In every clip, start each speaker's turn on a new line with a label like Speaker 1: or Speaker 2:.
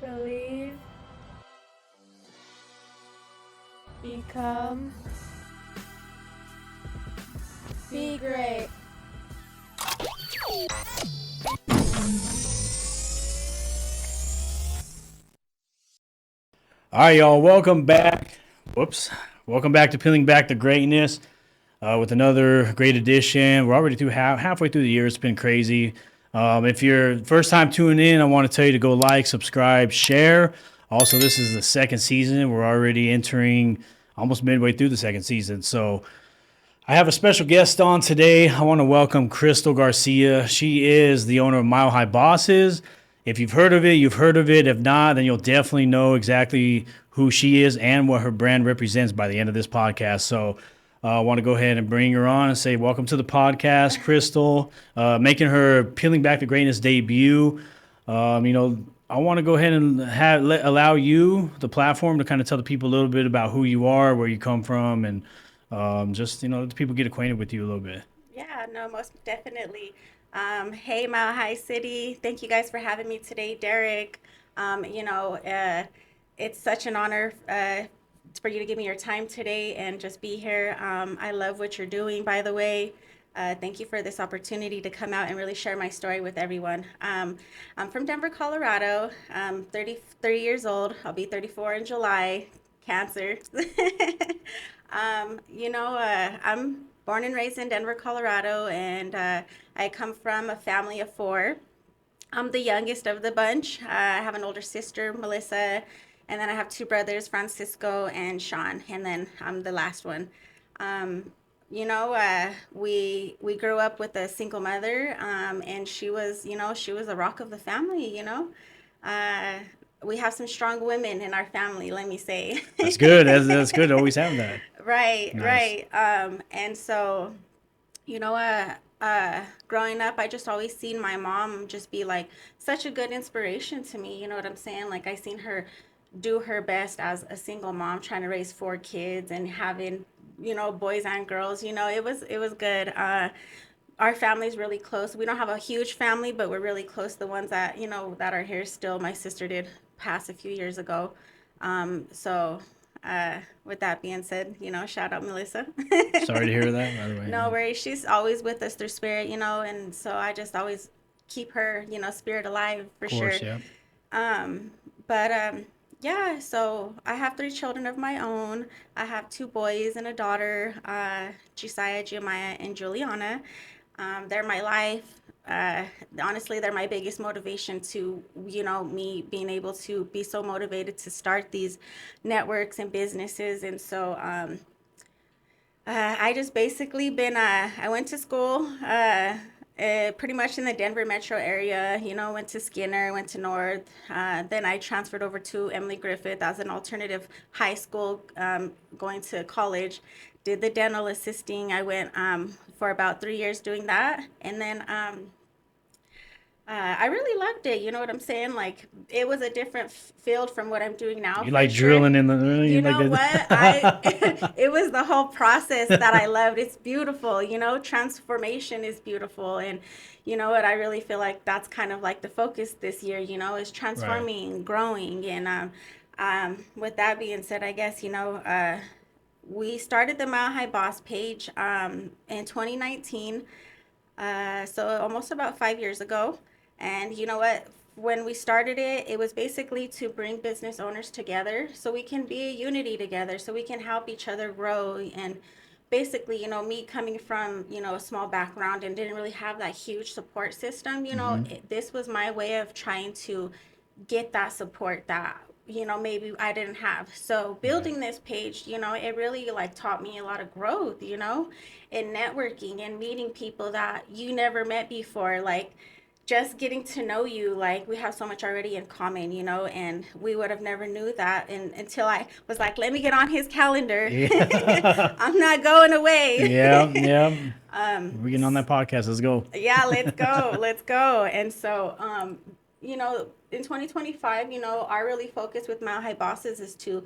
Speaker 1: Believe, become, be great.
Speaker 2: All right, y'all. Welcome back. Whoops. Welcome back to Peeling Back the Greatness with another great edition. We're already through halfway through the year. It's been crazy. If you're first time tuning in, I want to tell you to go like, subscribe, share. Also, this is the second season. We're already entering almost midway through the second season. So I have a special guest on today. I want to welcome Crystal Garcia. She is the owner of Mile High Bosses. If you've heard of it, you've heard of it. If not, then you'll definitely know exactly who she is and what her brand represents by the end of this podcast. So I want to go ahead and bring her on and say welcome to the podcast, Crystal, making her Peeling Back the Greatness debut. I want to go ahead and allow you the platform to kind of tell the people a little bit about who you are, where you come from, and just let people get acquainted with you a little bit.
Speaker 3: Yeah, no, most definitely. Hey, Mile High City. Thank you guys for having me today, Derek. It's such an honor for you to give me your time today and just be here. I love what you're doing, by the way. Thank you for this opportunity to come out and really share my story with everyone. I'm from Denver, Colorado. I'm 33 years old. I'll be 34 in July. Cancer. I'm born and raised in Denver, Colorado, and I come from a family of four. I'm the youngest of the bunch. I have an older sister, Melissa, and then I have two brothers, Francisco and Sean, and then I'm the last one. Um, we grew up with a single mother, and she was the rock of the family. Uh, we have some strong women in our family, let me say.
Speaker 2: That's good. That's good to always have that.
Speaker 3: Right,
Speaker 2: Nice.
Speaker 3: right. And so, growing up, I just always seen my mom just be like such a good inspiration to me. You know what I'm saying? Like I seen her do her best as a single mom trying to raise four kids and having, boys and girls. It was good. Our family's really close. We don't have a huge family, but we're really close. The ones that are here still. My sister did pass a few years ago. With that being said, shout out Melissa.
Speaker 2: Sorry to hear that, by the way.
Speaker 3: No worries. She's always with us through spirit, and so I just always keep her, spirit alive for
Speaker 2: Of
Speaker 3: sure.
Speaker 2: course, yeah.
Speaker 3: Um, but yeah, so I have three children of my own. I have two boys and a daughter, Josiah, Jeremiah, and Juliana. They're my life. Honestly, they're my biggest motivation to, me being able to be so motivated to start these networks and businesses. And so I just basically I went to school pretty much in the Denver metro area, went to Skinner, went to North. Then I transferred over to Emily Griffith as an alternative high school, going to college. Did the dental assisting. I went for about 3 years doing that. And then I really loved it. You know what I'm saying? Like it was a different field from what I'm doing now
Speaker 2: You
Speaker 3: for
Speaker 2: like
Speaker 3: sure.
Speaker 2: drilling in the you
Speaker 3: You
Speaker 2: like
Speaker 3: know what? I
Speaker 2: the
Speaker 3: it was the whole process that I loved. It's beautiful, transformation is beautiful. And you know what? I really feel like that's kind of like the focus this year, is
Speaker 2: right.
Speaker 3: transforming, growing. And with that being said, I guess, we started the Mile High Boss page in 2019, so almost about 5 years ago. And you know what? When we started it, it was basically to bring business owners together so we can be a unity together, so we can help each other grow. And basically, me coming from, a small background and didn't really have that huge support system,
Speaker 2: Hmm.
Speaker 3: this was my way of trying to get that support that maybe I didn't have. So
Speaker 2: Right.
Speaker 3: building this page, it really like taught me a lot of growth, in networking and meeting people that you never met before, like just getting to know you. Like we have so much already in common, and we would have never knew that until I was like, let me get on his calendar.
Speaker 2: Yeah.
Speaker 3: I'm not going
Speaker 2: Yeah,
Speaker 3: away.
Speaker 2: yeah.
Speaker 3: um
Speaker 2: We're getting on that podcast. Let's go.
Speaker 3: yeah, let's go, let's go. And so in 2025, our really focus with Mile High Bosses is to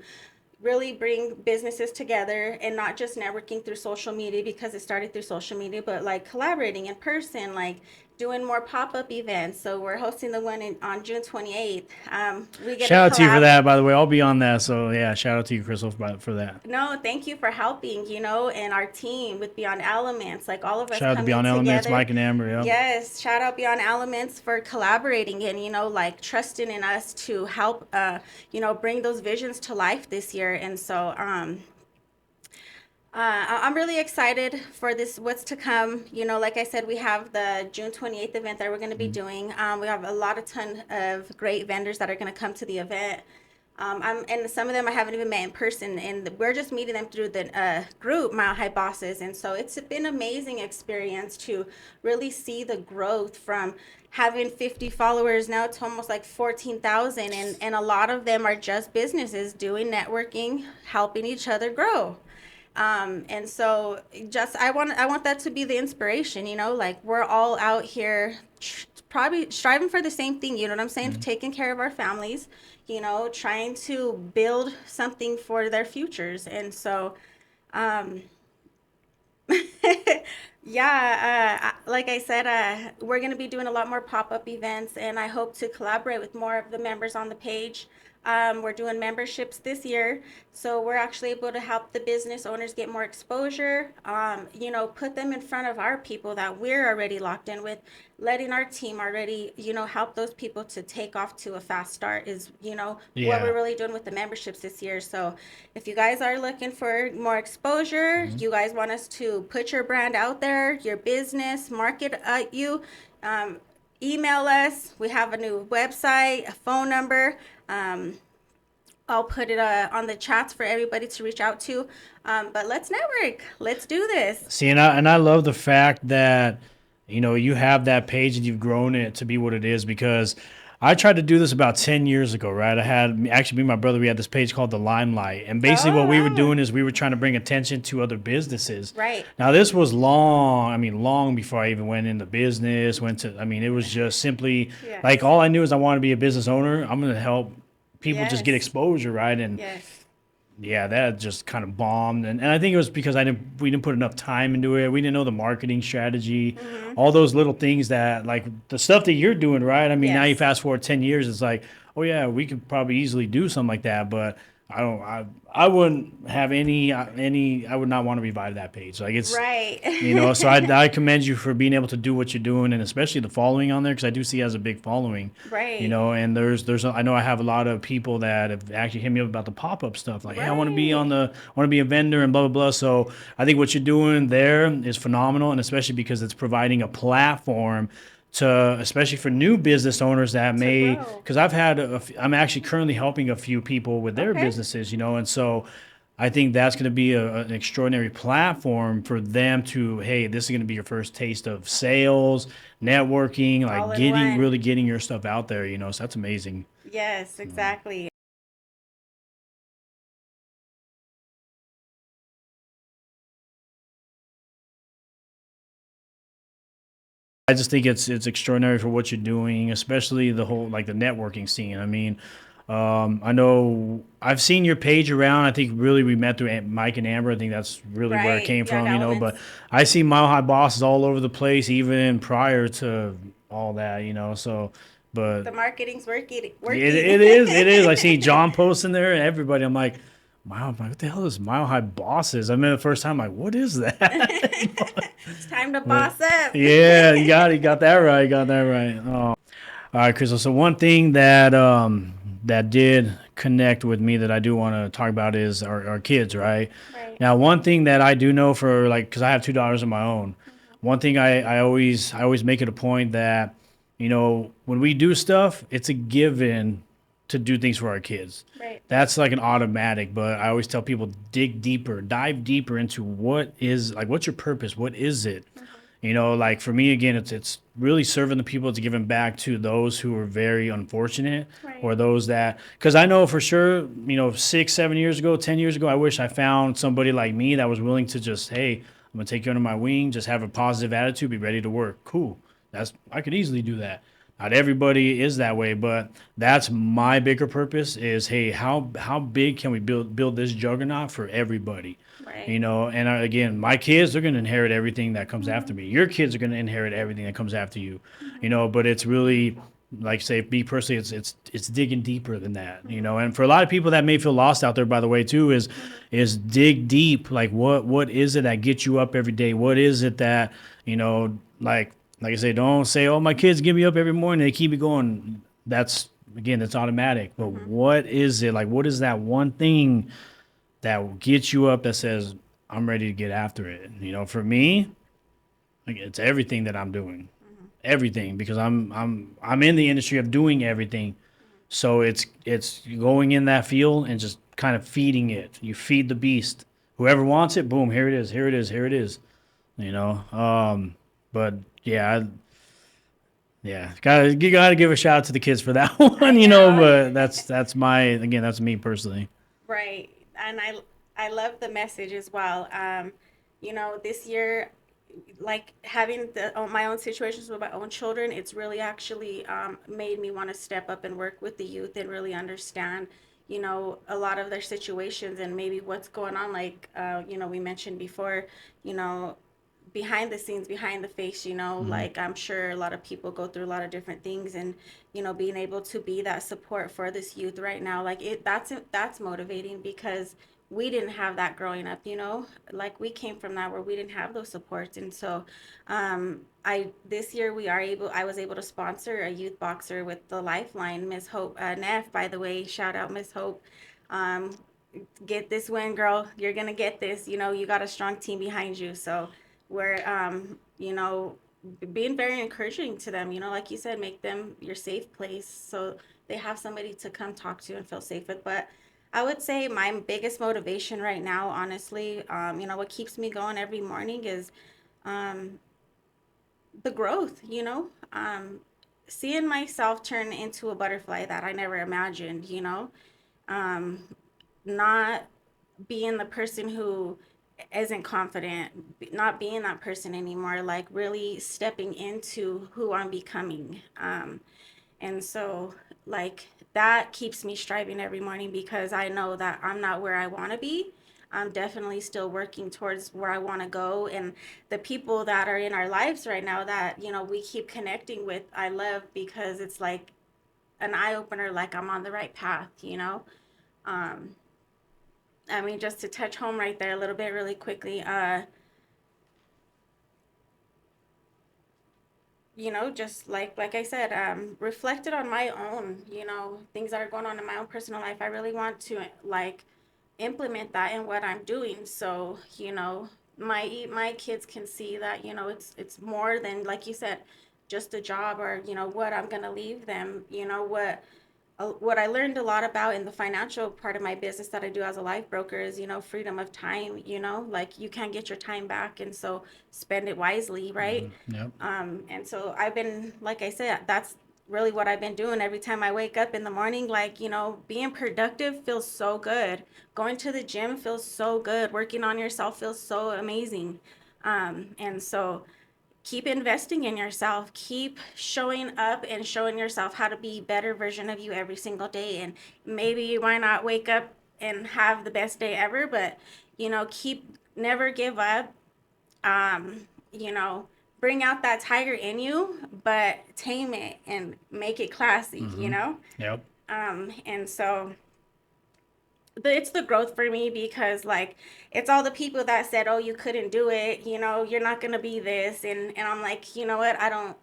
Speaker 3: really bring businesses together and not just networking through social media, because it started through social media, but like collaborating in person, like doing more pop-up events. So we're hosting the one on June 28th. We get to
Speaker 2: Shout out to you for
Speaker 3: collab.
Speaker 2: that, by the way. I'll be on that. So yeah, shout out to you, Crystal, for that.
Speaker 3: No, thank you for helping, and our team with Beyond Elements, like all of us
Speaker 2: Shout out to
Speaker 3: coming
Speaker 2: Beyond Elements,
Speaker 3: together.
Speaker 2: Mike and Amber. Yep.
Speaker 3: Yes, shout out Beyond Elements for collaborating and, like trusting in us to help, bring those visions to life this year. And so, I'm really excited for this, what's to come. Like I said, we have the June 28th event that we're going to be doing. We have a ton of great vendors that are going to come to the event. And some of them I haven't even met in person, and we're just meeting them through the group Mile High Bosses. And so it's been an amazing experience to really see the growth from having 50 followers now to almost like 14,000, and a lot of them are just businesses doing networking, helping each other grow. And so just I want that to be the inspiration, like we're all out here probably striving for the same thing, you know what I'm saying? Taking care of our families, trying to build something for their futures. And so, um, yeah, like I said, we're going to be doing a lot more pop-up events, and I hope to collaborate with more of the members on the page. We're doing memberships this year, so we're actually able to help the business owners get more exposure, put them in front of our people that we're already locked in with, letting our team already, help those people to take off to a fast start is, what
Speaker 2: Yeah.
Speaker 3: we're really doing with the memberships this year. So if you guys are looking for more exposure, you guys want us to put your brand out there, your business, market you, email us. We have a new website, a phone number. I'll put it on the chats for everybody to reach out to. But let's network. Let's do this.
Speaker 2: See, and I love the fact that you have that page and you've grown it to be what it is, because I tried to do this about 10 years ago, right? I had actually me and my brother, we had this page called The Limelight. And basically
Speaker 3: Oh,
Speaker 2: what we were
Speaker 3: wow.
Speaker 2: doing is we were trying to bring attention to other businesses.
Speaker 3: Right.
Speaker 2: Now this was long before I even went into business, it was just simply
Speaker 3: Yes.
Speaker 2: like all I knew is I wanted to be a business owner. I'm going to help people just get
Speaker 3: Yes.
Speaker 2: exposure, right? And
Speaker 3: Yes.
Speaker 2: yeah, that just kind of bombed, and I think it was because we didn't put enough time into it. We didn't know the marketing strategy,
Speaker 3: Mm-hmm.
Speaker 2: all those little things that like the stuff that you're doing, right? I mean, now you
Speaker 3: Yes.
Speaker 2: fast forward 10 years, it's like, oh yeah, we could probably easily do something like that, but I wouldn't have I would not want to revive that page. Like it's
Speaker 3: Right.
Speaker 2: so I commend you for being able to do what you're doing, and especially the following on there, because I do see it as a big following.
Speaker 3: Right.
Speaker 2: And I know I have a lot of people that have actually hit me up about the pop-up stuff, like, hey, I want to be
Speaker 3: Right.
Speaker 2: I want to be a vendor and blah blah blah. So I think what you're doing there is phenomenal, and especially because it's providing a platform to, especially for new business owners that may,
Speaker 3: grow.
Speaker 2: because I'm actually currently helping a few people with their
Speaker 3: Okay.
Speaker 2: businesses, and so I think that's going to be an extraordinary platform for them to, hey, this is going to be your first taste of sales, networking,
Speaker 3: All
Speaker 2: like
Speaker 3: in one.
Speaker 2: really getting your stuff out there, so that's amazing.
Speaker 3: Yes, exactly.
Speaker 2: I just think it's extraordinary for what you're doing, especially the whole like the networking scene. I mean, I know I've seen your page around. I think really we met through Mike and Amber. I think that's really where it
Speaker 3: Right.
Speaker 2: came
Speaker 3: Beyond
Speaker 2: from, But
Speaker 3: Elements.
Speaker 2: I see Mile High Bosses all over the place, even prior to all that, So, but
Speaker 3: The marketing's working.
Speaker 2: it is. I see John posting there and everybody. I'm like, wow, what the hell is Mile High Bosses? I mean, the first time, I'm like, what is that?
Speaker 3: It's time to boss up.
Speaker 2: Yeah, you got that right. You got that right. Oh. All right, Crystal. So one thing that that did connect with me that I do want to talk about is our kids, right?
Speaker 3: Right.
Speaker 2: Now, one thing that I do know for like, because I have two daughters of my own, one thing I always make it a point that, when we do stuff, it's a given to do things for our kids.
Speaker 3: Right.
Speaker 2: That's like an automatic, but I always tell people dive deeper into what's your purpose? What is it? Like for me again, it's really serving the people, to giving back to those who are very unfortunate,
Speaker 3: Right.
Speaker 2: or those that, because I know for sure, 6, 7 years ago, 10 years ago, I wish I found somebody like me that was willing to just, hey, I'm gonna take you under my wing, just have a positive attitude, be ready to work. Cool. I could easily do that. Not everybody is that way, but that's my bigger purpose is, hey, how big can we build this juggernaut for everybody?
Speaker 3: Right.
Speaker 2: And again, my kids, they're going to inherit everything that comes after me. Your kids are going to inherit everything that comes after you. But it's really, like say, me personally, it's digging deeper than that. And for a lot of people that may feel lost out there, by the way, too, is dig deep. Like what is it that gets you up every day? What is it that, like I say, don't say, "Oh, my kids give me up every morning. They keep me going." That's automatic. But what is it? Like, what is that one thing that gets you up that says, "I'm ready to get after it"? For me, like, it's everything that I'm doing, everything, because I'm in the industry of doing everything. So it's going in that field and just kind of feeding it. You feed the beast. Whoever wants it, boom, here it is, here it is, here it is. You know. But yeah, yeah, you gotta give a shout out to the kids for that one,
Speaker 3: know.
Speaker 2: But that's me personally.
Speaker 3: Right. And I love the message as well. This year, like having my own situations with my own children, it's really actually made me want to step up and work with the youth and really understand, a lot of their situations and maybe what's going on. Like, we mentioned before, you know, behind the scenes, behind the face, like I'm sure a lot of people go through a lot of different things, and being able to be that support for this youth right now, like that's motivating because we didn't have that growing up, like we came from that where we didn't have those supports. And so I this year I was able to sponsor a youth boxer with the Lifeline, Miss Hope Neff, by the way, shout out Miss Hope. um, get this win, girl. You're gonna get this. You got a strong team behind you. So we're, being very encouraging to them. Like you said, make them your safe place so they have somebody to come talk to and feel safe with. But I would say my biggest motivation right now, honestly, what keeps me going every morning is um, the growth. Seeing myself turn into a butterfly that I never imagined. Um, Not being the person who isn't confident, not being that person anymore, like really stepping into who I'm becoming. And so, like, that keeps me striving every morning because I know that I'm not where I want to be. I'm definitely still working towards where I want to go. And the people that are in our lives right now that, we keep connecting with, I love because it's like an eye opener, like I'm on the right path. Um, I mean, just to touch home right there a little bit really quickly, just like I said, reflected on my own, things that are going on in my own personal life. I really want to like implement that in what I'm doing. So, my kids can see that, it's more than, like you said, just a job or, what I'm gonna leave them, what I learned a lot about in the financial part of my business that I do as a life broker is, freedom of time, like you can't get your time back. And so spend it wisely, right?
Speaker 2: Yep.
Speaker 3: And so I've been, like I said, that's really what I've been doing every time I wake up in the morning. Like, being productive feels so good. Going to the gym feels so good. Working on yourself feels so amazing. And so keep investing in yourself, keep showing up and showing yourself how to be a better version of you every single day. And maybe you might not wake up and have the best day ever, but keep, never give up. You know, bring out that tiger in you, but tame it and make it classy.
Speaker 2: Yep.
Speaker 3: And so it's the growth for me because like it's all the people that said, oh, you couldn't do it, you're not gonna be this, and I'm like, you know what, I don't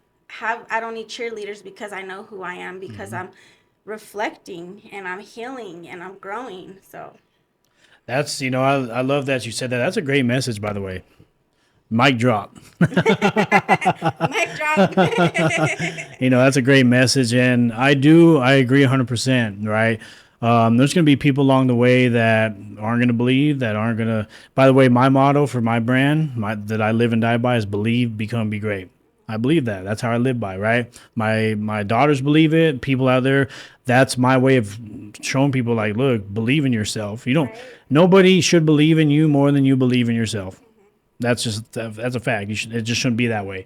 Speaker 3: need cheerleaders because I know who I am, because I'm reflecting and I'm healing and I'm growing. So
Speaker 2: That's I love that you said that. That's a great message, by the way. Mic drop.
Speaker 3: mic drop.
Speaker 2: That's a great message, and I agree 100%. Right. There's going to be people along the way that aren't going to believe, that aren't going to. By the way, my motto for my brand, that I live and die by, is believe, become, be great. I believe that. That's how I live by, right? My daughters believe it. People out there, that's my way of showing people, like, look, believe in yourself. You don't.
Speaker 3: Right.
Speaker 2: Nobody should believe in you more than you believe in yourself. That's a fact. It just shouldn't be that way.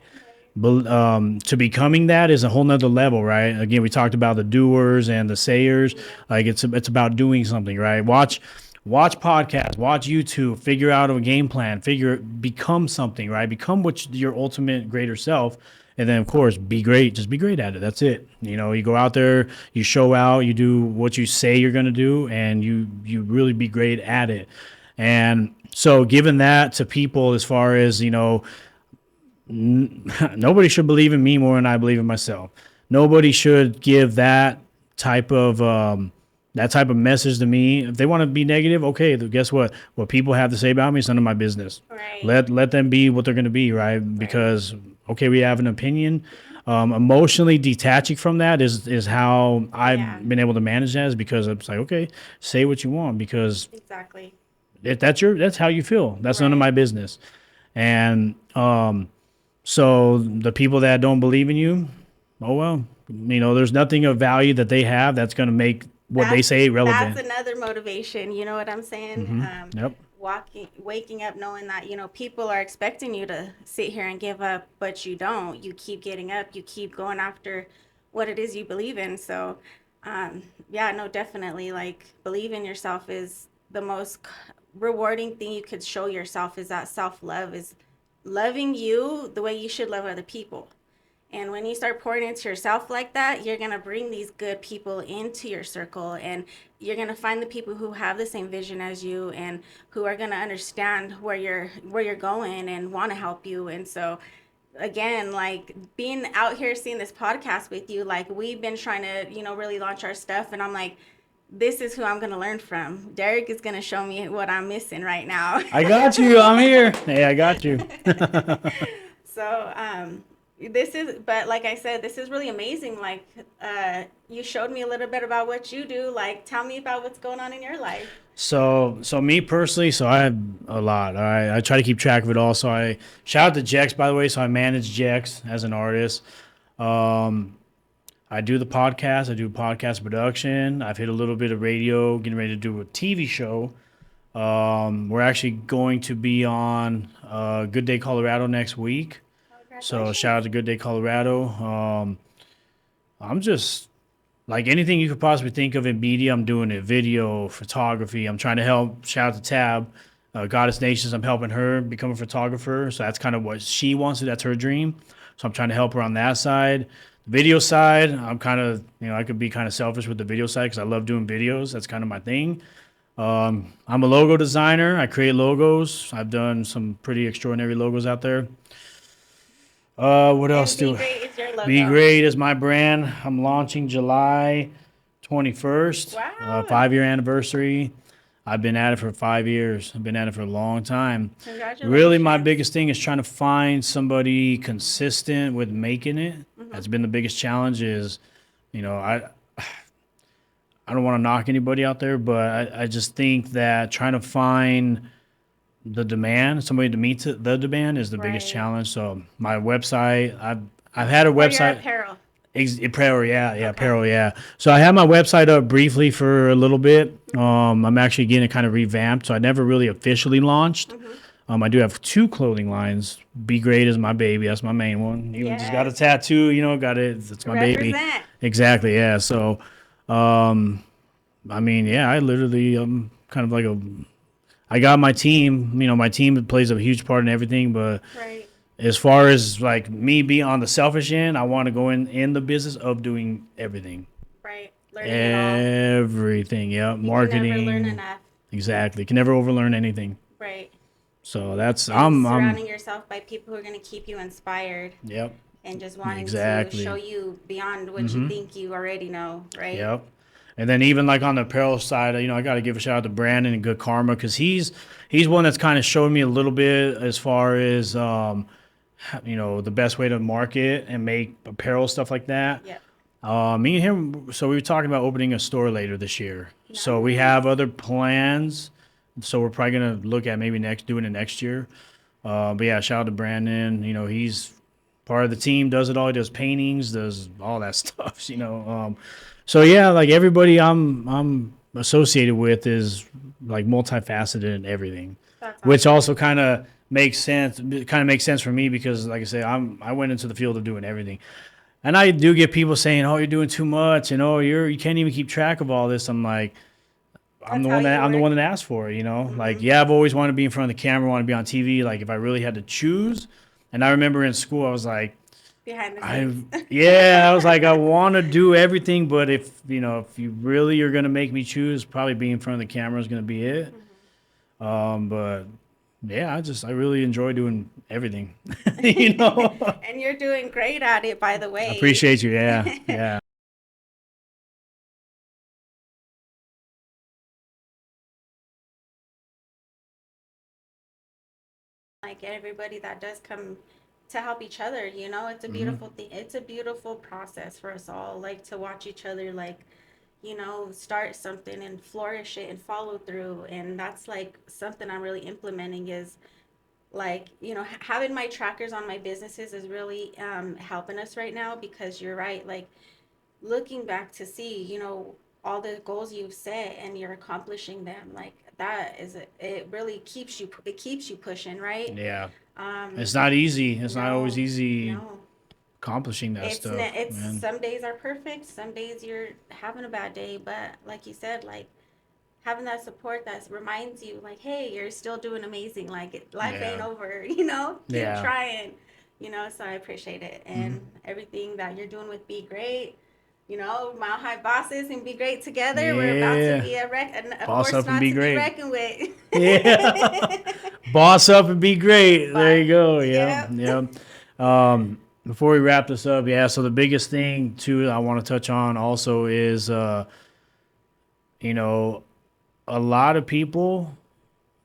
Speaker 2: To becoming that is a whole nother level, right? Again, we talked about the doers and the sayers. Like it's about doing something, right? Watch podcasts, watch YouTube, figure out a game plan, become something, right? Become your ultimate greater self. And then of course, be great. Just be great at it. That's it. You go out there, you show out, you do what you say you're going to do, and you really be great at it. And so giving that to people as far as, nobody should believe in me more than I believe in myself. Nobody should give type of that type of message to me. If they want to be negative, okay, guess what? What people have to say about me is none of my business.
Speaker 3: Right.
Speaker 2: Let them be what they're going to be, right? Because okay, we have an opinion. Emotionally detaching from that is how I've been able to manage that. Is because it's like, okay, say what you want, because
Speaker 3: Exactly.
Speaker 2: that's how you feel. That's none of my business. And so the people that don't believe in you, oh well, there's nothing of value that they have that's going to make what they say relevant.
Speaker 3: That's another motivation. You know what I'm saying?
Speaker 2: Yep.
Speaker 3: Waking up knowing that, people are expecting you to sit here and give up, but you don't. You keep getting up. You keep going after what it is you believe in. So, yeah, no, definitely. Like, believe in yourself is the most rewarding thing you could show yourself, is that self-love, is loving you the way you should love other people. And when you start pouring into yourself like that, you're going to bring these good people into your circle, and you're going to find the people who have the same vision as you and who are going to understand where you're going and want to help you. And so again, like being out here seeing this podcast with you, like we've been trying to, really launch our stuff, and I'm like, this is who I'm going to learn from. Derek is going to show me what I'm missing right now.
Speaker 2: I got you. I'm here. Hey, I got you.
Speaker 3: So, but like I said, this is really amazing. Like, you showed me a little bit about what you do. Like, tell me about what's going on in your life.
Speaker 2: So me personally, so I have a lot. All right, I try to keep track of it all. So I shout out to Jex, by the way. So I manage Jex as an artist. I do the podcast. I do podcast production. I've hit a little bit of radio, getting ready to do a TV show. We're actually going to be on Good Day Colorado next week. So shout out to Good Day Colorado. I'm just like anything you could possibly think of in media, I'm doing it. Video, photography. I'm trying to help. Shout out to Tab, Goddess Nations. I'm helping her become a photographer. So that's kind of what she wants to. That's her dream. So I'm trying to help her on that side. The video side, I'm kind of, I could be kind of selfish with the video side because I love doing videos. That's kind of my thing. I'm a logo designer. I create logos. I've done some pretty extraordinary logos out there. What else do?
Speaker 3: Be Great is your logo.
Speaker 2: Be Great is my brand. I'm launching July 21st.
Speaker 3: Wow.
Speaker 2: 5-year anniversary. I've been at it for 5 years. I've been at it for a long time.
Speaker 3: Congratulations.
Speaker 2: Really, my biggest thing is trying to find somebody consistent with making it. Mm-hmm. That's been the biggest challenge. Is, I don't want to knock anybody out there, but I just think that trying to find the demand, somebody to meet the demand, is the biggest challenge. So my website, I've had a website.
Speaker 3: Apparel.
Speaker 2: Apparel, yeah, apparel, yeah. So I had my website up briefly for a little bit. I'm actually getting it kind of revamped, so I never really officially launched. Mm-hmm. I do have 2 clothing lines. Be Great is my baby. That's my main one. Even just got a tattoo, got it. It's my baby. Exactly, yeah. So, I literally, kind of like I got my team. My team plays a huge part in everything, but as far as like me being on the selfish end, I want to go in the business of doing everything.
Speaker 3: Right. Learning
Speaker 2: everything. Yeah. Marketing.
Speaker 3: You can never learn enough.
Speaker 2: Exactly. Can never overlearn anything.
Speaker 3: Right.
Speaker 2: So that's
Speaker 3: I'm surrounding yourself by people who are going to keep you inspired.
Speaker 2: Yep.
Speaker 3: And just wanting to show you beyond what you think you already know. Right.
Speaker 2: Yep. And then even like on the apparel side, I got to give a shout out to Brandon and Good Karma, because he's one that's kind of showed me a little bit as far as the best way to market and make apparel, stuff like that.
Speaker 3: Yeah.
Speaker 2: Me and him, so we were talking about opening a store later this year. Nice. So we have other plans. So we're probably gonna look at maybe doing it next year. But yeah, shout out to Brandon. He's part of the team, does it all. He does paintings, does all that stuff. So yeah, like everybody I'm associated with is like multifaceted in everything, which also kind of makes sense. It kind of makes sense for me because, like I say, I went into the field of doing everything, and I do get people saying, "Oh, you're doing too much," and "Oh, you can't even keep track of all this." I'm like,
Speaker 3: That's how you
Speaker 2: I'm the one
Speaker 3: work.
Speaker 2: that asked for it. Like,
Speaker 3: Hmm.
Speaker 2: yeah, I've always wanted to be in front of the camera, want to be on TV. Like, if I really had to choose, and I remember in school, I was like,
Speaker 3: Behind the
Speaker 2: I
Speaker 3: scenes.
Speaker 2: yeah, I was like, I want to do everything, but if you really are gonna make me choose, probably being in front of the camera is gonna be it. But yeah, I really enjoy doing everything. you know,
Speaker 3: And you're doing great at it, by the
Speaker 2: I
Speaker 3: way.
Speaker 2: appreciate you. Yeah, yeah,
Speaker 3: Like everybody that does come to help each other, it's a
Speaker 2: hmm
Speaker 3: beautiful thing. It's a beautiful process for us all, like to watch each other, like, start something and flourish it and follow through. And that's like something I'm really implementing is like, having my trackers on my businesses is really helping us right now because you're right. Like, looking back to see, all the goals you've set and you're accomplishing them, like that it really keeps you pushing, right?
Speaker 2: yeah.
Speaker 3: Um,
Speaker 2: It's not easy. It's not always
Speaker 3: no,
Speaker 2: easy
Speaker 3: no.
Speaker 2: accomplishing that stuff,
Speaker 3: It's
Speaker 2: man.
Speaker 3: some days are perfect, some days you're having a bad day, but like you said, like having that support that reminds you, like, hey, you're still doing amazing. Like life ain't
Speaker 2: Yeah,
Speaker 3: over, keep
Speaker 2: yeah.
Speaker 3: trying, So I appreciate it
Speaker 2: Mhm.
Speaker 3: and everything that you're doing with Be Great. Mile High Bosses and Be Great together. We're about to
Speaker 2: Yeah.
Speaker 3: be a
Speaker 2: Boss
Speaker 3: force
Speaker 2: up and
Speaker 3: not
Speaker 2: be
Speaker 3: to be
Speaker 2: great.
Speaker 3: reckoned with.
Speaker 2: Yeah. Boss up and be great. There
Speaker 3: But
Speaker 2: you go. Yeah.
Speaker 3: yep.
Speaker 2: Yeah. Before we wrap this up, yeah. So the biggest thing too I want to touch on also is, you know, a lot of people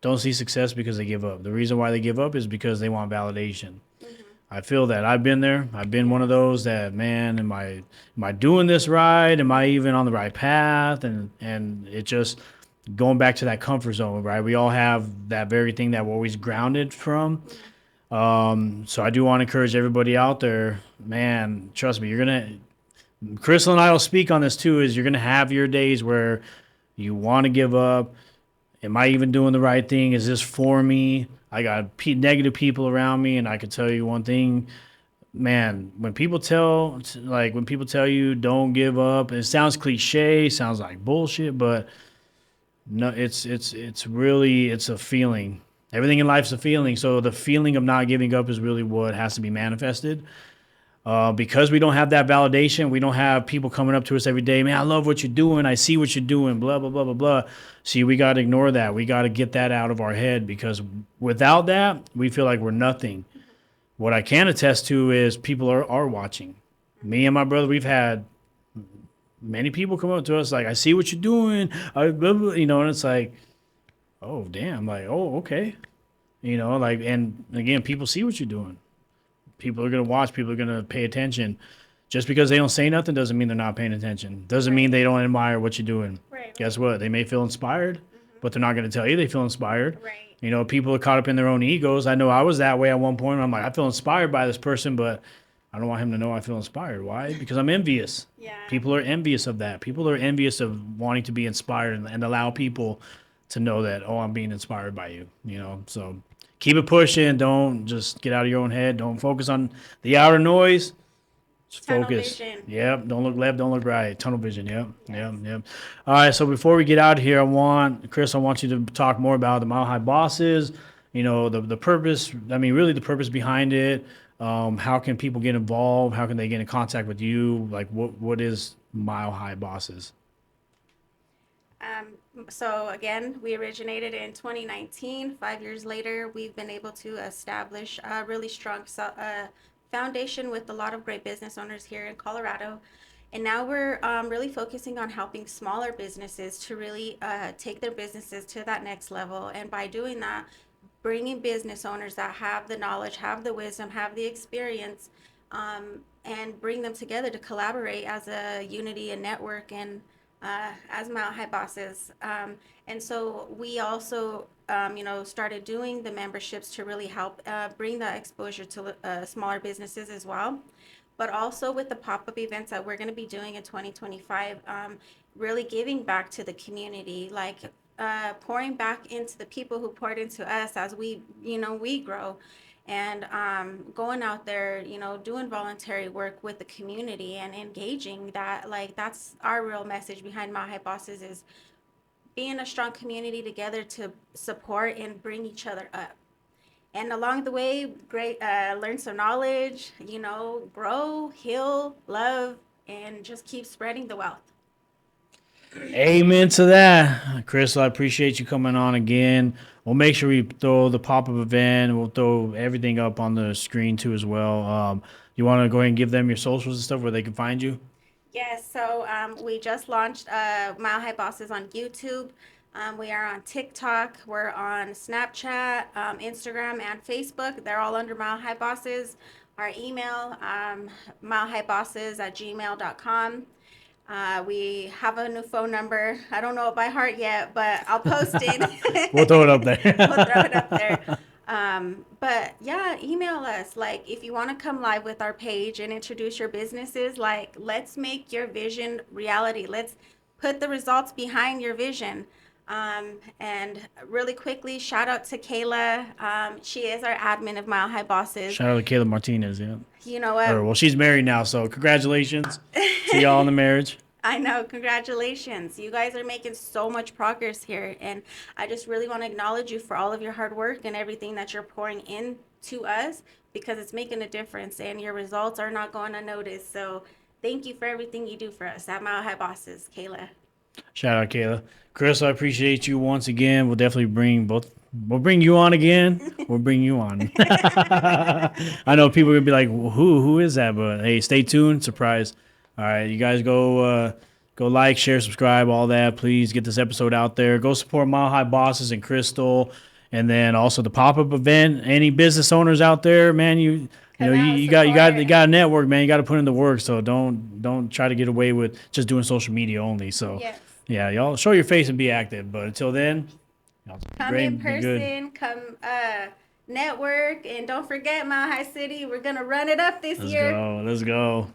Speaker 2: don't see success because they give up. The reason why they give up is because they want validation.
Speaker 3: Hmm.
Speaker 2: I feel that I've been there. I've been one of
Speaker 3: Yes.
Speaker 2: those that, man, am I doing this right? Am I even on the right path? And it just going back to that comfort zone, right? We all have that very thing that we're always grounded from.
Speaker 3: Hmm.
Speaker 2: So I do want to encourage everybody out there, man, trust me, Crystal and I will speak on this too, is you're gonna have your days where you want to give up. Am I even doing the right thing? Is this for me? I got negative people around me, and I can tell you one thing, man. When people tell you don't give up, it sounds cliche, sounds like bullshit, but no, it's really it's a feeling. Everything in life is a feeling. So the feeling of not giving up is really what has to be manifested. Because we don't have that validation, we don't have people coming up to us every day. Man, I love what you're doing. I see what you're doing. Blah blah blah blah blah. See, we got to ignore that. We got to get that out of our head because without that, we feel like we're nothing. What I can attest to is people are watching. Me and my brother, we've had many people come up to us like, I see what you're doing. Blah, blah, and it's like, oh damn, like, oh okay, like, and again, people see what you're doing. People are gonna watch. People are gonna pay attention. Just because they don't say nothing doesn't mean they're not paying attention. Doesn't mean
Speaker 3: Right.
Speaker 2: they don't admire what you're doing.
Speaker 3: Right.
Speaker 2: Guess
Speaker 3: Right.
Speaker 2: what? They may feel inspired,
Speaker 3: Hmm.
Speaker 2: but they're not going to tell you they feel inspired.
Speaker 3: Right.
Speaker 2: People are caught up in their own egos. I know I was that way at one point. I'm like, I feel inspired by this person, but I don't want him to know I feel inspired. Why? Because I'm envious.
Speaker 3: Yeah.
Speaker 2: People are envious of that. People are envious of wanting to be inspired and allow people to know that, oh, I'm being inspired by you. So keep it pushing. Don't just get out of your own head. Don't focus on the outer noise. Just
Speaker 3: Tunnel
Speaker 2: focus.
Speaker 3: vision.
Speaker 2: Yep. Don't look left. Don't look right. Tunnel vision. Yep.
Speaker 3: Yes.
Speaker 2: Yep. Yep. All right. So before we get out of here, Chris, I want you to talk more about the Mile High Bosses. The purpose. I mean, really, the purpose behind it. How can people get involved? How can they get in contact with you? Like, what is Mile High Bosses?
Speaker 3: So again, we originated in 2019. 5 years later, we've been able to establish a really strong foundation with a lot of great business owners here in Colorado. And now we're really focusing on helping smaller businesses to really take their businesses to that next level. And by doing that, bringing business owners that have the knowledge, have the wisdom, have the experience, and bring them together to collaborate as a unity and network and as Mount High bosses. And so we also, started doing the memberships to really help bring that exposure to smaller businesses as well. But also with the pop-up events that we're going to be doing in 2025, really giving back to the community, like pouring back into the people who poured into us as we grow, and going out there, doing voluntary work with the community and engaging that. Like, that's our real message behind Mile High Bosses, is being a strong community together to support and bring each other up. And along the way, learn some knowledge, grow, heal, love, and just keep spreading the wealth.
Speaker 2: Amen to that. Crystal, I appreciate you coming on again. We'll make sure we throw the pop-up event. We'll throw everything up on the screen too as well. You want to go ahead and give them your socials and stuff where they can find you?
Speaker 3: Yes, so we just launched Mile High Bosses on YouTube. We are on TikTok. We're on Snapchat, Instagram, and Facebook. They're all under Mile High Bosses. Our email, milehighbosses@gmail.com. We have a new phone number. I don't know it by heart yet, but I'll post it.
Speaker 2: We'll throw it up there.
Speaker 3: We'll throw it up there. But yeah, email us. Like, if you want to come live with our page and introduce your businesses, like, let's make your vision reality. Let's put the results behind your vision. And really quickly, shout out to Kayla. She is our admin of Mile High Bosses.
Speaker 2: Shout out to Kayla Martinez, yeah.
Speaker 3: You know what?
Speaker 2: Well, she's married now, so congratulations to y'all on the marriage.
Speaker 3: I know. Congratulations. You guys are making so much progress here. And I just really want to acknowledge you for all of your hard work and everything that you're pouring into us, because it's making a difference and your results are not going unnoticed. So thank you for everything you do for us at Mile High Bosses, Kayla.
Speaker 2: Shout out, Kayla. Chris, I appreciate you once again. We'll definitely we'll bring you on again. We'll bring you on. I know people will be like, well, who is that? But hey, stay tuned. Surprise. All right, you guys go like, share, subscribe, all that. Please get this episode out there. Go support Mile High Bosses and Crystal, and then also the pop-up event. Any business owners out there, man, you got a network, man. You got to put in the work. So don't try to get away with just doing social media only. So
Speaker 3: Yes.
Speaker 2: yeah, y'all show your face and be active. But until then, y'all be
Speaker 3: Come
Speaker 2: great,
Speaker 3: in
Speaker 2: be good.
Speaker 3: person, come network, and don't forget Mile High City. We're going to run it up this year.
Speaker 2: Let's go.